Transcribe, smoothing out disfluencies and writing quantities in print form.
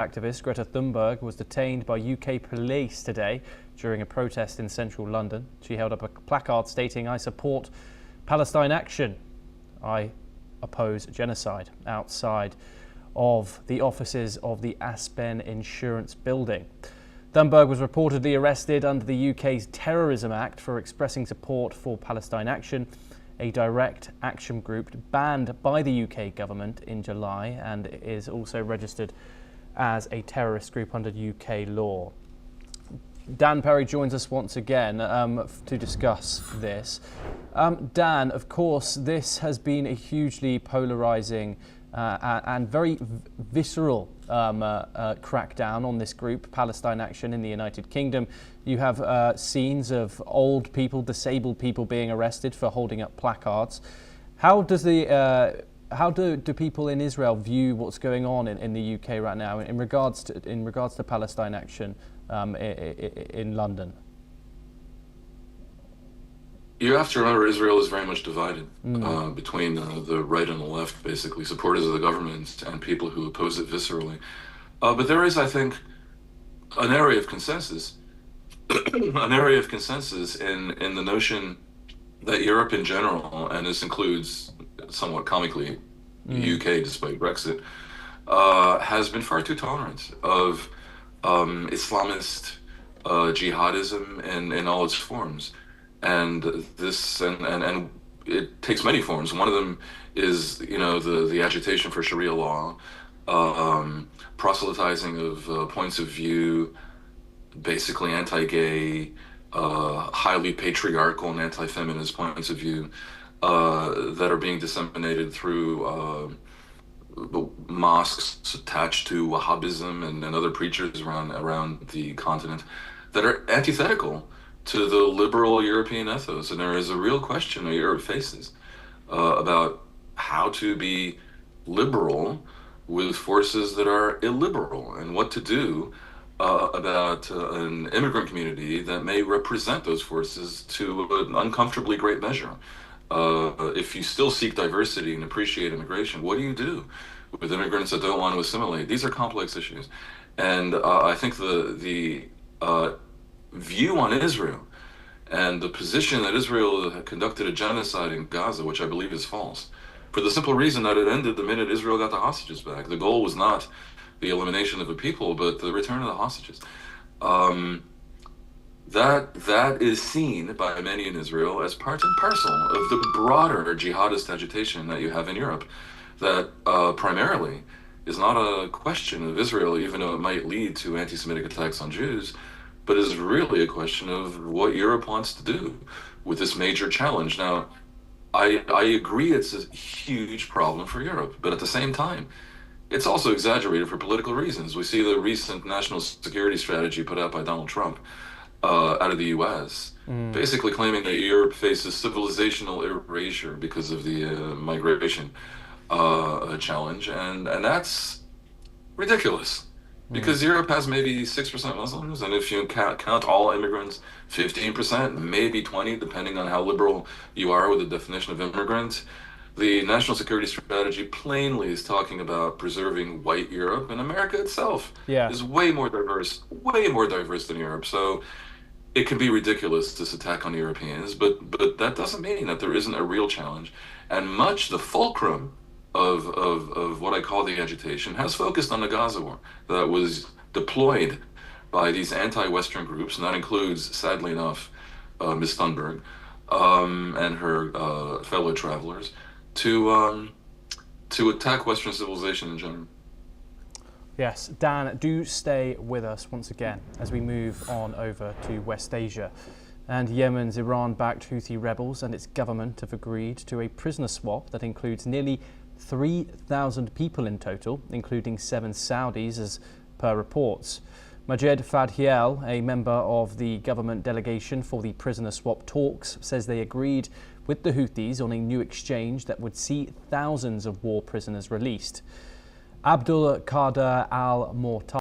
Activist Greta Thunberg was detained by UK police today during a protest in central London. She held up a placard stating, "I support Palestine Action. I oppose genocide," outside of the offices of the Aspen Insurance building. Thunberg was reportedly arrested under the UK's Terrorism Act for expressing support for Palestine Action, a direct action group banned by the UK government in July and is also registered as a terrorist group under UK law. Dan Perry joins us once again to discuss this. Dan, of course, this has been a hugely polarising and very visceral crackdown on this group, Palestine Action, in the United Kingdom. You have scenes of old people, disabled people being arrested for holding up placards. How do people in Israel view what's going on in the UK right now in regards to Palestine Action in London? You have to remember Israel is very much divided between the right and the left, basically, supporters of the government and people who oppose it viscerally. But there is, I think, an area of consensus, in the notion that Europe in general, and this includes somewhat comically the UK despite Brexit, has been far too tolerant of Islamist jihadism in all its forms. And this and it takes many forms. One of them is, the agitation for Sharia law, proselytizing of points of view, basically anti-gay, highly patriarchal and anti-feminist points of view that are being disseminated through mosques attached to Wahhabism and other preachers around the continent that are antithetical to the liberal European ethos. And there is a real question that Europe faces about how to be liberal with forces that are illiberal, and what to do about an immigrant community that may represent those forces to an uncomfortably great measure. If you still seek diversity and appreciate immigration, what do you do with immigrants that don't want to assimilate? These are complex issues. And I think the view on Israel and the position that Israel conducted a genocide in Gaza, which I believe is false, for the simple reason that it ended the minute Israel got the hostages back. The goal was not the elimination of a people, but the return of the hostages. That is seen by many in Israel as part and parcel of the broader jihadist agitation that you have in Europe, that primarily is not a question of Israel, even though it might lead to anti-Semitic attacks on Jews, but is really a question of what Europe wants to do with this major challenge. Now, I agree it's a huge problem for Europe, but at the same time, it's also exaggerated for political reasons. We see the recent national security strategy put out by Donald Trump out of the US, basically claiming that Europe faces civilizational erasure because of the migration challenge, and that's ridiculous. Because Europe has maybe 6% Muslims, and if you count all immigrants, 15%, maybe 20%, depending on how liberal you are with the definition of immigrant. The national security strategy plainly is talking about preserving white Europe, and America itself is way more diverse than Europe. So it can be ridiculous, this attack on Europeans, but that doesn't mean that there isn't a real challenge. And much the fulcrum of what I call the agitation has focused on the Gaza war that was deployed by these anti-Western groups, and that includes, sadly enough, Ms. Thunberg and her fellow travelers, to attack Western civilization in general. Yes, Dan, do stay with us once again as we move on over to West Asia. And Yemen's Iran-backed Houthi rebels and its government have agreed to a prisoner swap that includes nearly 3,000 people in total, including 7 Saudis, as per reports. Majed Fadhiel, a member of the government delegation for the prisoner swap talks, says they agreed with the Houthis on a new exchange that would see thousands of war prisoners released. Abdul Qadir al-Mu'tar